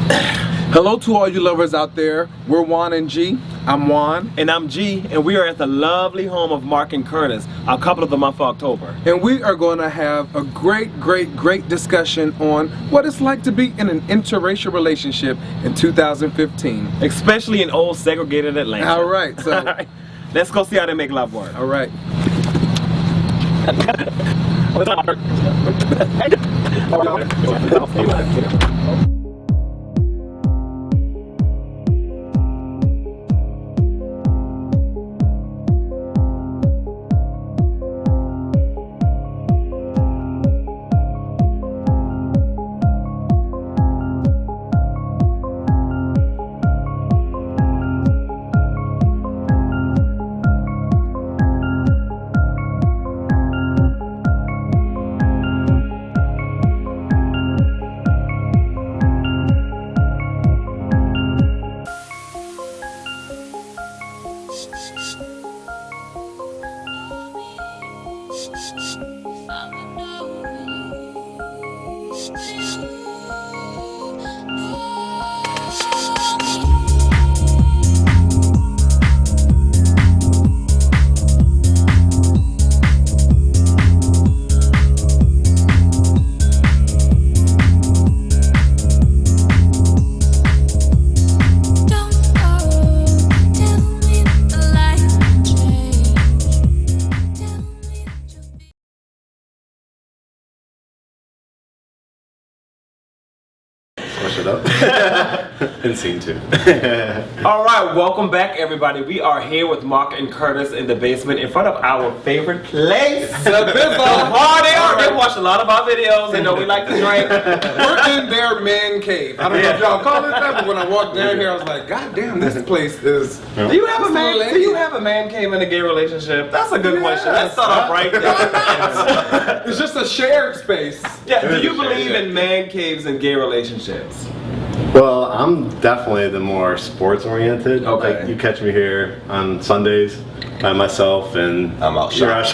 Hello to all you lovers out there. We're Juan and G. I'm Juan. And I'm G, and we are at the lovely home of Mark and Curtis, our couple of the month of October. And we are going to have a great discussion on what it's like to be in an interracial relationship in 2015. Especially in old segregated Atlanta. All right, so let's go see how they make love work. all right. In scene 2. All right, welcome back, everybody. We are here with Mark and Curtis in the basement in front of our favorite place, the Bizzle Party. They watch a lot of our videos. They know we like to drink. We're in their man cave. I don't know if y'all call it that, but when I walked down here, I was like, God damn, this place is. Do you have a man cave in a gay relationship? That's a good question. Let's start off right there. It's just a shared space. Yeah. Do you believe in man caves and gay relationships? Well, I'm definitely the more sports oriented. Okay. Like, you catch me here on Sundays by myself, and I'm out shopping.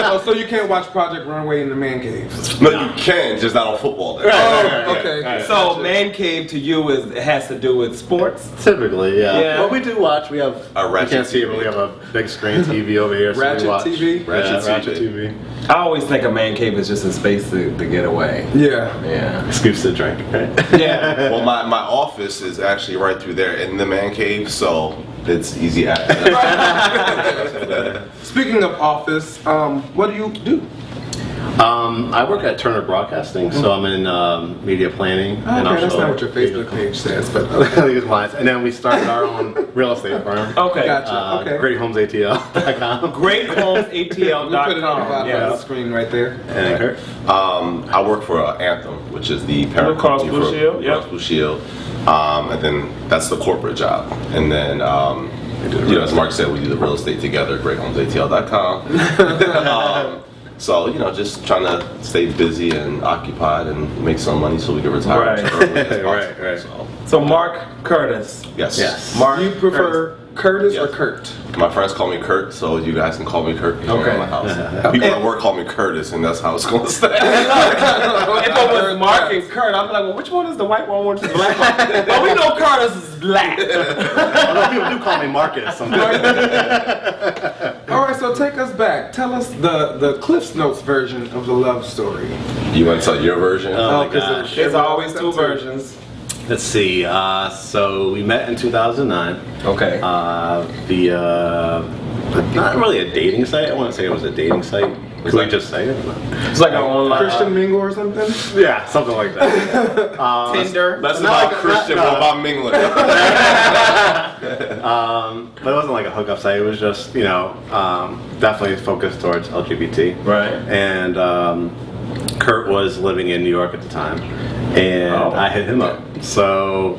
Oh, so you can't watch Project Runway in the man cave? No, you can, just not on football day. Oh, okay. So man cave to you has to do with sports? Typically, yeah. Yeah. Well, we do watch. We have. A Ratchet you can't see it, TV. but we have a big screen TV over here. So Ratchet we watch. TV? Ratchet TV. I always think a man cave is just a space to get away. Yeah. Yeah. Excuse to drink. Right? Yeah. Well, my office is actually right through there in the man cave, so it's easy access. Speaking of office, what do you do? I work at Turner Broadcasting, so I'm in media planning. Okay, that's not what your Facebook page says, but And then we started our own real estate firm. Okay. gotcha. Okay. GreatHomesATL.com. GreatHomesATL.com. We put it on the bottom of the screen right there. And Kurt? I work for Anthem, which is the parent Blue Cross company Blue for Shield, Blue Cross Blue Shield. And then that's the corporate job. And then, as Mark said, we do the real estate together, GreatHomesATL.com. So, just trying to stay busy and occupied and make some money so we can retire Right. as early as possible. Right. So Mark Curtis. Yes. Mark Do you prefer Curtis or Yes. Kurt? My friends call me Kurt, so you guys can call me Kurt. Okay. In my house. People at work call me Curtis, and that's how it's going to stay. If it was Mark and Kurt, I'd be like, well, which one is the white one, which is the black one? But we know Curtis is black. Although people do call me Marcus sometimes. All right, so take us back. Tell us the Cliff's Notes version of the love story. You want to tell your version? Oh my 'cause gosh. There's always two versions. Let's see. So we met in 2009. Okay. Not really a dating site. I wouldn't say it was a dating site. Could we just say it? It's like an online Christian Mingle or something? Yeah, something like that. Tinder. That's Not about like a- Christian, not- what about mingling? But it wasn't like a hookup site. It was just, definitely focused towards LGBT. Right. And Kurt was living in New York at the time, and I hit him up. So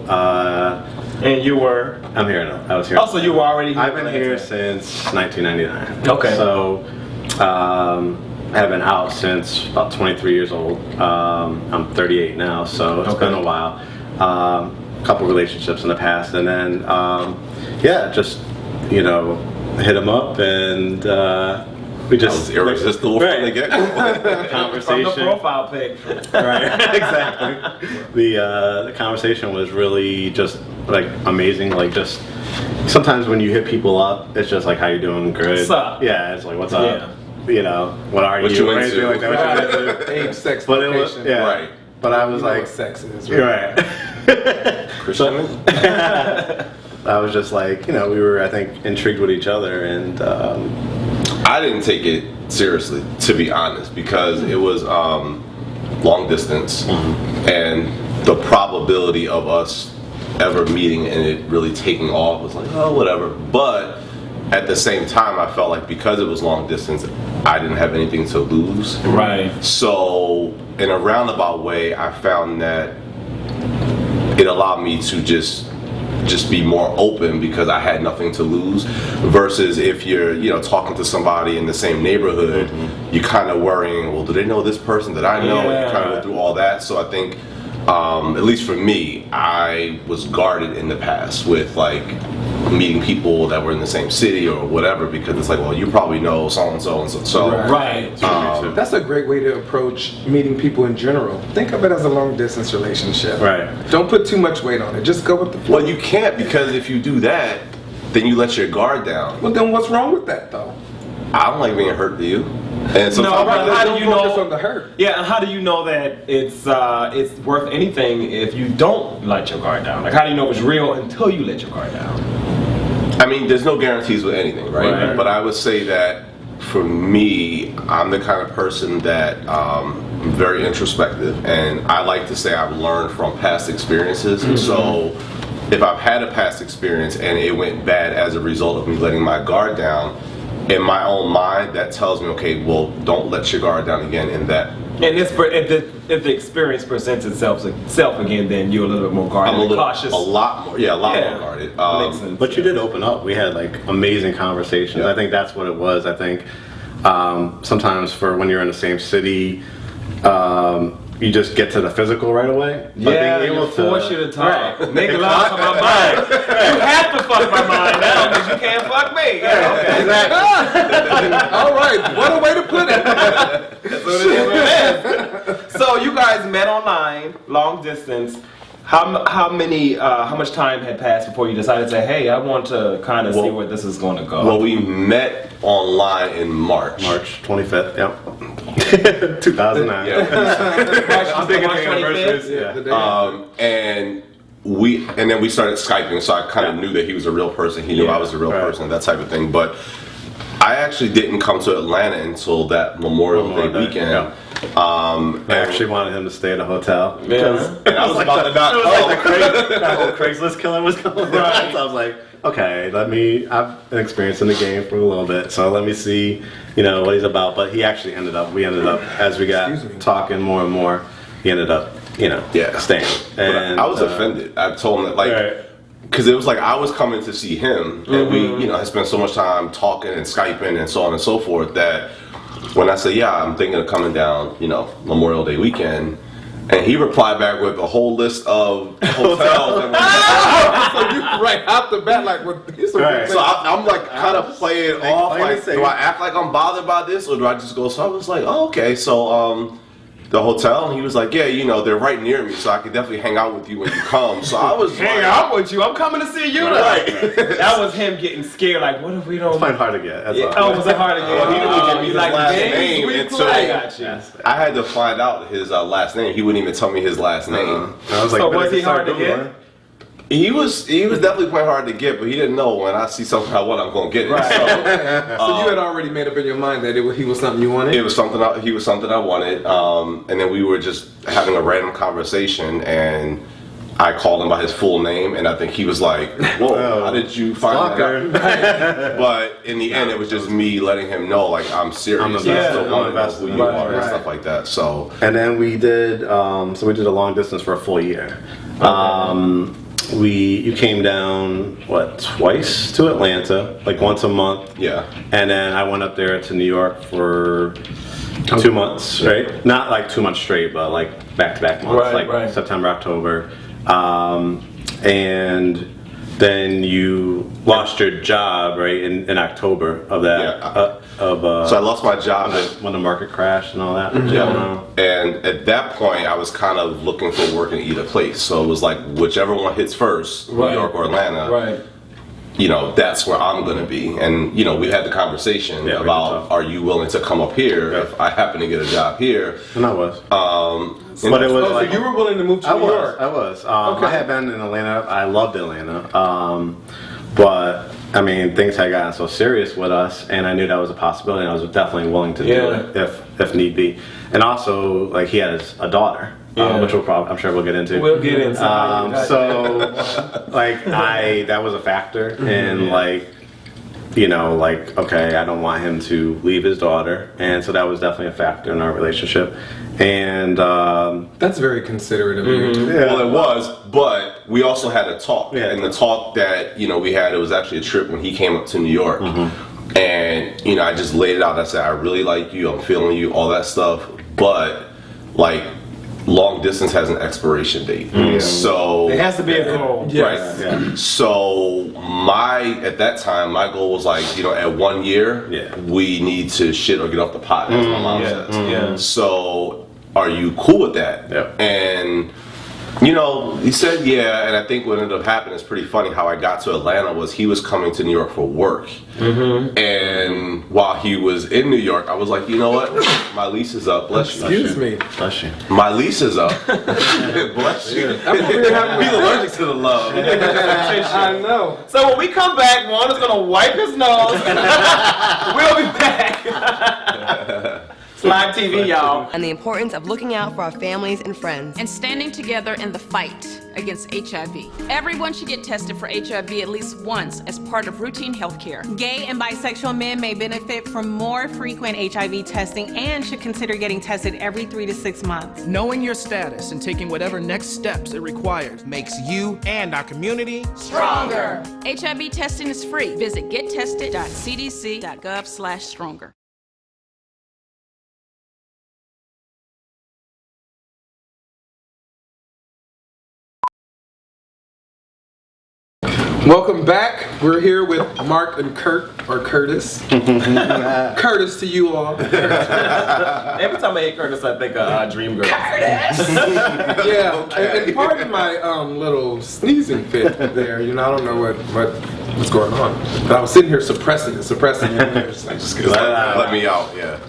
And you were. I'm here now. I was here. Also, you were already here. I've been here since 1999. Okay. So I have been out since about 23 years old. I'm 38 now, so it's been a while. Couple relationships in the past, and then just hit him up, and we That was just irresistible from the get-go. From the conversation. profile pic. Right, exactly. The conversation was really just like amazing. Like just sometimes when you hit people up, it's just like, how you doing? Good. What's up? Yeah, it's like, what's up? Yeah. You know, what are What you? you Or into? anything like that. What you into? Age, sex, But it was, location. yeah. Right. But I was You know like, what sex is, you're right? right. Christian? I was just like, you know, we were, I think, intrigued with each other, and I didn't take it seriously, to be honest, because it was long distance, and the probability of us ever meeting and it really taking off was like, oh, whatever. But at the same time, I felt like because it was long distance, I didn't have anything to lose. Right. So, in a roundabout way, I found that it allowed me to just be more open because I had nothing to lose. Versus if you're, you know, talking to somebody in the same neighborhood, you're kind of worrying, well, do they know this person that I know? And you kind of go through all that. So I think, at least for me, I was guarded in the past with like meeting people that were in the same city or whatever, because it's like, well, you probably know so and so and so. So Right. That's a great way to approach meeting people in general. Think of it as a long distance relationship. Right. Don't put too much weight on it. Just go with the flow. well, you can't, because if you do that, then you let your guard down. Well, then what's wrong with that though? I don't like being hurt, do you? And so No, Right, but how don't do you focus know? on the hurt. Yeah, and how do you know that it's worth anything if you don't let your guard down? Like, how do you know it's real until you let your guard down? I mean, there's no guarantees with anything, right? Right. But I would say that for me, I'm the kind of person that very introspective, and I like to say I've learned from past experiences. So if I've had a past experience and it went bad as a result of me letting my guard down, in my own mind, that tells me, okay, well, don't let your guard down again in that. And if the experience presents itself again, then you're a little bit more guarded I'm a and little, cautious. a lot more Yeah. guarded. Makes sense. But you did open up. We had like amazing conversations. Yeah. I think that's what it was. I think sometimes for when you're in the same city, you just get to the physical right away. But Yeah, being able it force you to talk. Right. Make a lot of my mind. You have to fuck my mind now because you can't fuck me. Yeah, okay. All right, what a way to put it. That's what it is. So you guys met online, long distance. How much time had passed before you decided to say, hey, I want to kind of see Well- where this is going to go? Well, we met online in March. March 25th, yep. 2009. Yeah. I'm thinking March 25th? anniversaries. Yeah, the Yeah. And then we started Skyping, so I kind of knew that he was a real person. He knew I was a real Right. person, that type of thing. But I actually didn't come to Atlanta until that Memorial Day weekend. Yeah. I actually wanted him to stay at a hotel. Yeah. And I was about to not It was come. like that whole Craigslist killer was going on. So I was like, okay, I've been experienced in the game for a little bit, so let me see, you know, what he's about. But we ended up, as we got Excuse me. talking more and more, he ended up, you know, staying. But And I was offended. I told him that, like, Right. because it was like I was coming to see him, and we, you know, had spent so much time talking and Skyping and so on and so forth that when I said, yeah, I'm thinking of coming down, you know, Memorial Day weekend, and he replied back with a whole list of hotels. And So you right out the bat, like, what? Right. so I'm like kind of playing off, plain and like, safe. do I act like I'm bothered by this, or do I just go? So I was like, oh, okay, so the hotel, and he was like, yeah, you know, they're right near me, so I could definitely hang out with you when you come. So I was Hang like, out with you. I'm coming to see you. Right. That was him getting scared. Like, what if we don't? It's hard to get. That's Yeah, all. oh, was it hard to get? Well, he didn't give me You his like last James? name We until- play. I got you. Yes. I had to find out his last name. He wouldn't even tell me his last name. I was like, So better was he start hard to get? Googling. He was definitely quite hard to get, but he didn't know when I see something I want, I'm gonna get it. Right. So you had already made up in your mind that he was something you wanted? He was something I wanted, and then we were just having a random conversation, and I called him by his full name, and I think he was like, "Whoa, Oh, how did you find that out?" But in the end, it was just me letting him know, like, I'm serious. I'm the I best. still I'm want the to know best. who you Right, are and right. stuff like that. So And then we did, so we did a long distance for a full year. You came down, twice to Atlanta, like once a month. yeah. And then I went up there to New York for 2 months, right? Not like 2 months straight, but like back-to-back months, Right, like right. September, October. And then you lost your job, right, in October of that. Yeah. So I lost my job when the market crashed and all that. Yeah. And at that point, I was kind of looking for work in either place. So it was like, whichever one hits first, New York or Atlanta, Right. That's where I'm going to be. And, we had the conversation about, are you willing to come up here if I happen to get a job here? And I was. But it was so you were willing to move to New York. I was. Okay. I had been in Atlanta. I loved Atlanta. But I mean, things had gotten so serious with us, and I knew that was a possibility. And I was definitely willing to do it if need be. And also, like, he has a daughter, which I'm sure we'll get into. We'll get into. That was a factor in okay, I don't want him to leave his daughter, and so that was definitely a factor in our relationship. And that's very considerate of you. Well, it was, but we also had a talk, Yeah. and the talk that we had, it was actually a trip when he came up to New York, and I just laid it out. I said, I really like you, I'm feeling you, all that stuff, but long distance has an expiration date, so It has to be a goal. Yes. Right. Yeah. So at that time, my goal was at 1 year, we need to shit or get off the pot, as my mom says. Yeah. So are you cool with that? Yeah. And he said yeah, and I think what ended up happening is pretty funny. How I got to Atlanta was he was coming to New York for work, and while he was in New York, I was like, you know what, my lease is up. Bless you. Excuse me. bless you. My lease is up. Bless you. He's allergic to the love. I know. So when we come back, Juan is gonna wipe his nose. We'll be back. It's live TV, y'all. And the importance of looking out for our families and friends. And standing together in the fight against HIV. Everyone should get tested for HIV at least once as part of routine health care. Gay and bisexual men may benefit from more frequent HIV testing and should consider getting tested every 3 to 6 months. Knowing your status and taking whatever next steps it requires makes you and our community Stronger. HIV testing is free. Visit gettested.cdc.gov/stronger. Welcome back. We're here with Mark and Kurt, or Curtis. Curtis to you all. Every time I hear Curtis, I think of Dream Girl. Yeah, and pardon my little sneezing fit there. I don't know what's going on. But I was sitting here suppressing it. Let me out. Yeah.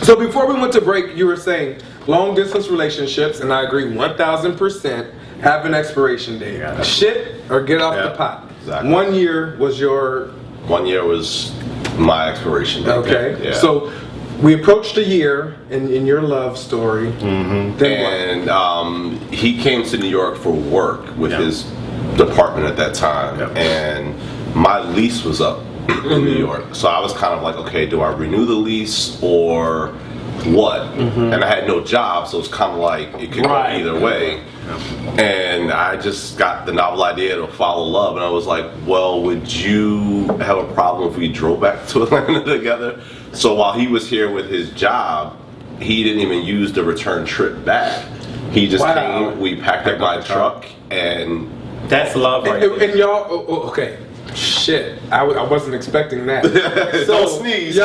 So before we went to break, you were saying long distance relationships, and I agree 1,000%, have an expiration date. Shit or get off the pot. Exactly. 1 year was your... 1 year was my expiration date. Okay. Yeah. So we approached a year in your love story. Then And he came to New York for work with his department at that time. And my lease was up in New York. So I was kind of like, okay, do I renew the lease or what? And I had no job, so it's kind of like it could go either way. And I just got the novel idea to follow love, and I was like, well, would you have a problem if we drove back to Atlanta together? So while he was here with his job, he didn't even use the return trip back. He just came, we packed up my truck, and That's love right there. and y'all, okay. Shit, I wasn't expecting that. Don't sneeze.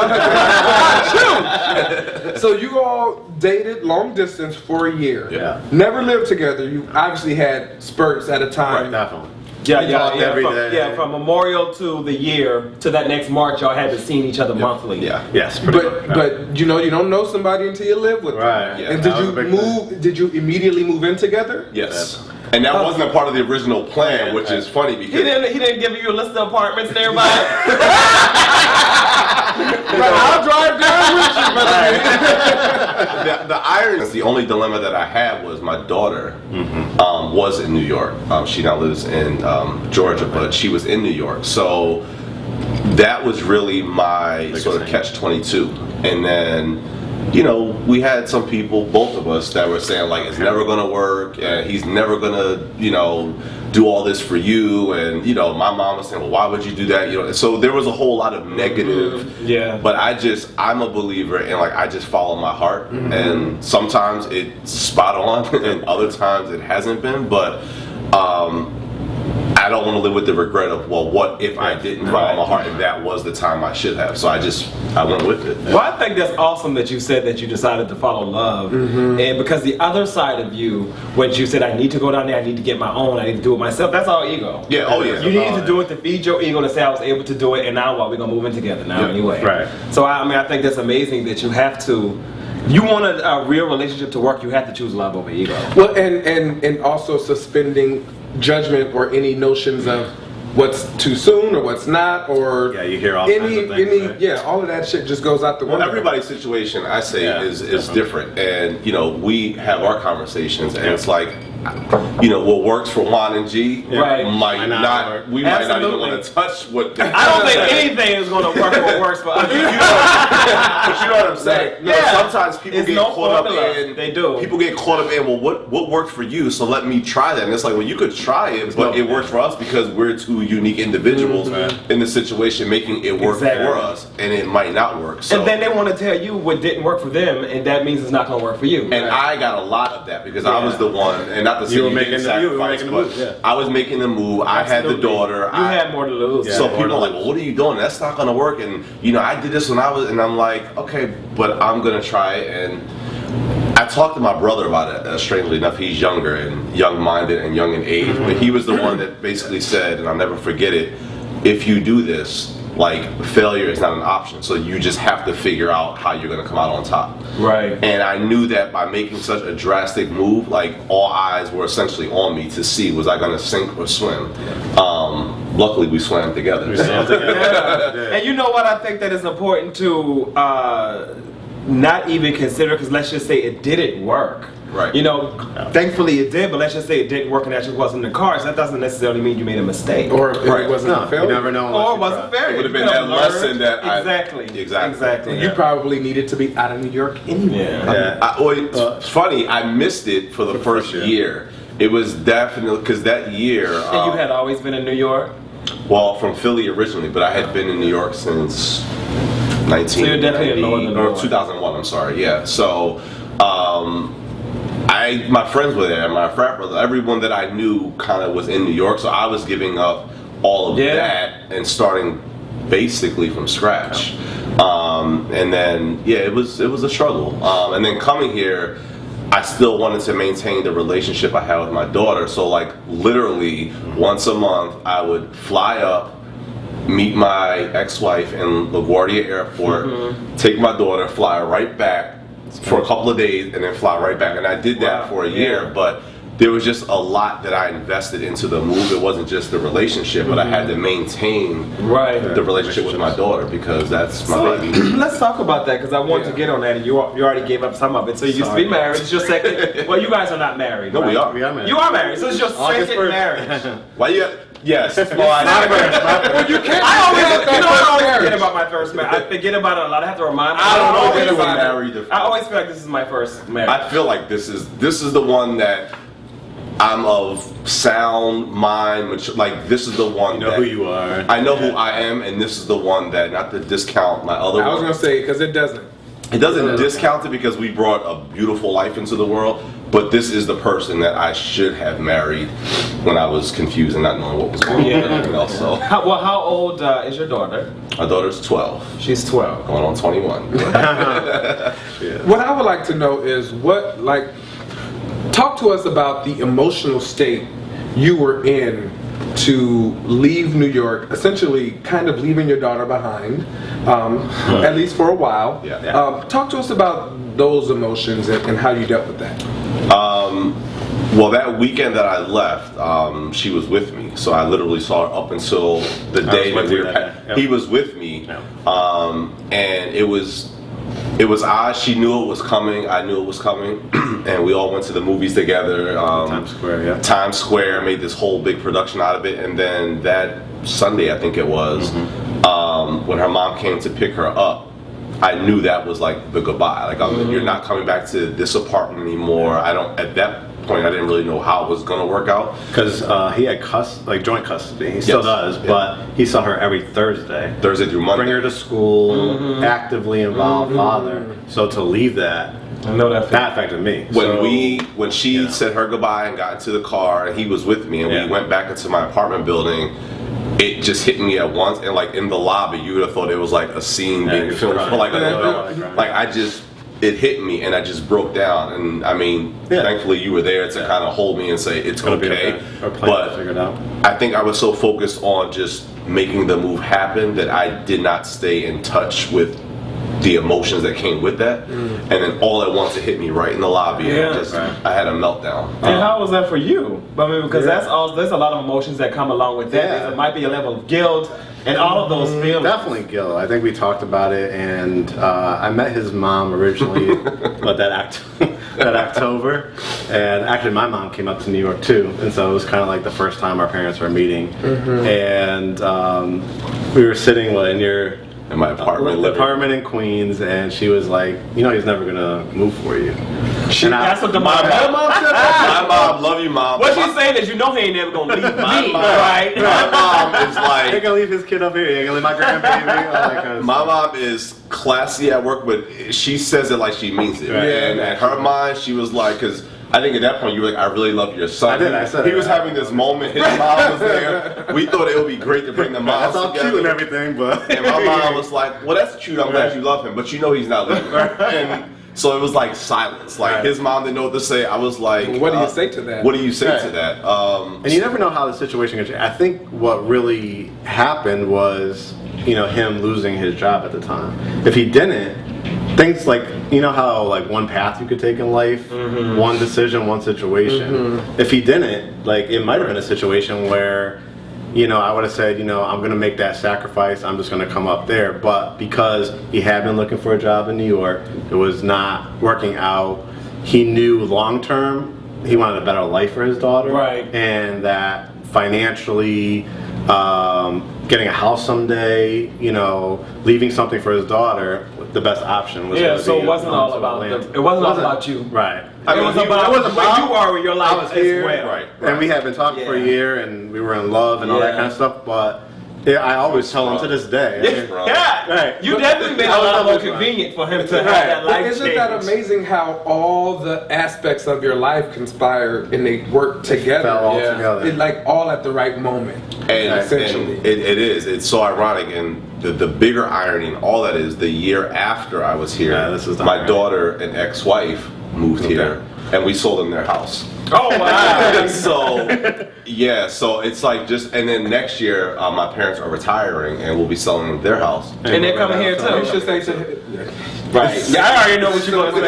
So you all dated long distance for a year. Yeah. Never lived together. You obviously had spurts at a time. Definitely. Yeah, every day. from Memorial to the year to that next March, y'all had to see each other monthly. yeah. Yes, pretty much. But you don't know somebody until you live with them. Right. Yeah, And that was a big did you immediately move in together? Yes. And that wasn't a part of the original plan, which is funny He because didn't give you a list of apartments and everybody. I'll drive down with you, the irony is the only dilemma that I had was my daughter was in New York. She now lives in Georgia, but she was in New York. So that was really my sort of catch-22. And then, we had some people, both of us, that were saying like, it's never gonna work, and he's never gonna, do all this for you. And my mom was saying, well, why would you do that? So there was a whole lot of negative. Yeah. But I'm a believer in I just follow my heart, and sometimes it's spot on, and other times it hasn't been. But I don't want to live with the regret of, well, what if I didn't follow my heart and that was the time I should have. So I went with it. Well, I think that's awesome that you said that you decided to follow love. And because the other side of you, when you said, I need to go down there, I need to get my own, I need to do it myself, that's all ego. Yeah, oh yeah. You needed to do it to feed your ego to say I was able to do it, and now what? We're going to move in together now anyway. Right. So, I mean, I think that's amazing that you have to, you want a real relationship to work, you have to choose love over ego. Well, and also suspending judgment or any notions of what's too soon or what's not, or you hear all kinds of things, right? all of that shit just goes out the window. Well, everybody's situation, I say, is different, and we have our conversations, and it's like, what works for Juan and G might not. We might not even want to touch what. I don't think anything is going to work what works for us. But you know what I'm saying? Sometimes people get caught up in. They do. People get caught up in, well, what worked for you? So let me try that. And it's like, well, you could try it, but it works for us because we're two unique individuals in the situation, making it work for us, and it might not work. So. And then they want to tell you what didn't work for them, and that means it's not going to work for you. And I got a lot of that because I was the one, and not to say you making sacrifice, but I was making the move. I had the daughter. You had more to lose. So people are like, well, what are you doing? That's not going to work. And I did this when I was, and I'm like, okay, but I'm going to try it. And I talked to my brother about it. Strangely enough, he's younger and young-minded and young in age, but he was the one that basically said, and I'll never forget it, if you do this, like, failure is not an option. So you just have to figure out how you're going to come out on top. Right. And I knew that by making such a drastic move, like, all eyes were essentially on me to see, was I going to sink or swim? Luckily, we swam together. And you know what? I think that it's important to not even consider, because let's just say it didn't work. Right. Thankfully it did, but let's just say it didn't work and actually wasn't in the cards. That doesn't necessarily mean you made a mistake. Or if it wasn't a failure. You never know. Or it wasn't fair. It would have been that lesson that Exactly. You probably needed to be out of New York anyway. It's funny, I missed it for the first year. It was definitely, because that year... And you had always been in New York? Well, from Philly originally, but I had been in New York since 1990. So you're definitely in or 2001, I'm sorry, yeah. So, my friends were there, my frat brother, everyone that I knew kind of was in New York, so I was giving up all of that and starting basically from scratch. And then, it was a struggle. And then coming here, I still wanted to maintain the relationship I had with my daughter, so like literally once a month I would fly up, meet my ex-wife in LaGuardia Airport, take my daughter, fly right back for a couple of days, and then fly right back. And I did that for a year, but there was just a lot that I invested into the move. It wasn't just the relationship, but I had to maintain the relationship with my daughter because that's my baby. Let's talk about that because I want to get on that, and you already gave up some of it. So you used to be married. It's your second. Well, you guys are not married. No, right? we are. We are married. You are married, so it's your second marriage. Why you? Yes. Well, you can't. I always forget about my first marriage. I forget about it a lot. I have to remind myself. I don't know if married. I always feel like this is my first marriage. I feel like this is the one that I'm of sound mind, which like this is the one. You know who you are. I know who I am, and this is the one that, not to discount my other one. I was gonna say, because it doesn't. It doesn't discount it because we brought a beautiful life into the world, but this is the person that I should have married when I was confused and not knowing what was going on and everything else. So. How old is your daughter? My daughter's 12. She's 12. Going on 21. What I would like to know is talk to us about the emotional state you were in to leave New York, essentially kind of leaving your daughter behind, at least for a while. Talk to us about those emotions and how you dealt with that. Well, that weekend that I left, she was with me, so I literally saw her up until the day that we were. He was with me, and it was odd. She knew it was coming. I knew it was coming, and we all went to the movies together. Times Square, Times Square, made this whole big production out of it, and then that Sunday, I think it was, when her mom came to pick her up, I knew that was like the goodbye. Like, you're not coming back to this apartment anymore. At that point, I didn't really know how it was going to work out. Because he had joint custody. He still does, but he saw her every Thursday. Thursday through Monday. Bring her to school, actively involved father. So to leave that I know that. That affected me. When she said her goodbye and got into the car, and he was with me, and we went back into my apartment building, it just hit me at once. And like in the lobby, you would have thought it was like a scene being filmed for like it hit me, and I just broke down. And I mean, thankfully you were there to kind of hold me and say it's okay. But I think I was so focused on just making the move happen that I did not stay in touch with the emotions that came with that. And then all at once it hit me right in the lobby, and I had a meltdown. And how was that for you? I mean, because there's a lot of emotions that come along with that. There might be a level of guilt and all of those feelings. Definitely guilt. I think we talked about it, and I met his mom originally that October, and actually my mom came up to New York too, and so it was kind of like the first time our parents were meeting. And we were sitting in my apartment in Queens, and she was like, you know, he's never gonna move for you. That's what the mom said. My mom, love you, mom. What she's saying is, you know, he ain't never gonna leave me, right? My mom is like, he ain't gonna leave his kid up here. He ain't gonna leave my grandbaby. My mom is classy at work, but she says it like she means it. And in her mind, she was like, because I think at that point you were like, I really love your son. I did. I said he was having this moment. His mom was there. We thought it would be great to bring the moms That's all together. cute and everything, but and my mom was like, "Well, that's cute. I'm glad you love him, but you know he's not leaving." And so it was like silence. Like his mom didn't know what to say. I was like, "What do you say to that? What do you say to that?" And you never know how the situation gets. I think what really happened was, you know, him losing his job at the time. If he didn't, things like, you know how like one path you could take in life, one decision, one situation. If he didn't, like it might have been a situation where, you know, I would have said, you know, I'm going to make that sacrifice. I'm just going to come up there. But because he had been looking for a job in New York, it was not working out. He knew long term he wanted a better life for his daughter, and that financially, getting a house someday, you know, leaving something for his daughter, the best option was. So it wasn't all about it wasn't all about you, right? It was about where you are in your life. I was here, right? And we had been talking for a year, and we were in love and all that kind of stuff. But I always tell him to this day. You definitely made it a lot more convenient for him to have that life change. Isn't that amazing how all the aspects of your life conspire and they work together? Fell all together. It, like all at the right moment. And essentially, it is. It's so ironic, and the bigger irony in all that is the year after I was here, my daughter and ex-wife moved here, and we sold them their house. Oh wow! So it's like and then next year my parents are retiring, and we'll be selling their house. And they're coming here too. You should say right. Yeah, I already know what you're going to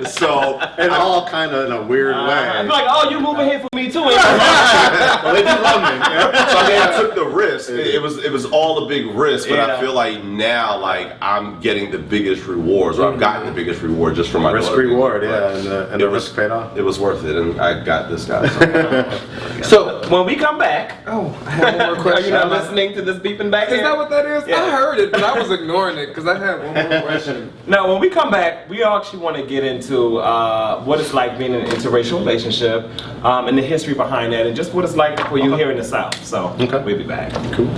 say. So, and all kind of in a weird way. I'm like, oh, you moving here for me too? Well, they do love me. So I mean, I took the risk. It was all a big risk, but I feel like now, like I'm getting the biggest rewards, or I've gotten the biggest reward just from my risk daughter. Reward, and the risk paid off. It was worth it, and I got this guy. So when we come back, I have one more question. Are you not listening to this beeping back here? Is that what that is? I heard it, but I was ignoring it because I had one more question. Now, when we come back, we actually want to get into what it's like being in an interracial relationship, and the history behind that, and just what it's like for you here in the South. So we'll be back. Cool.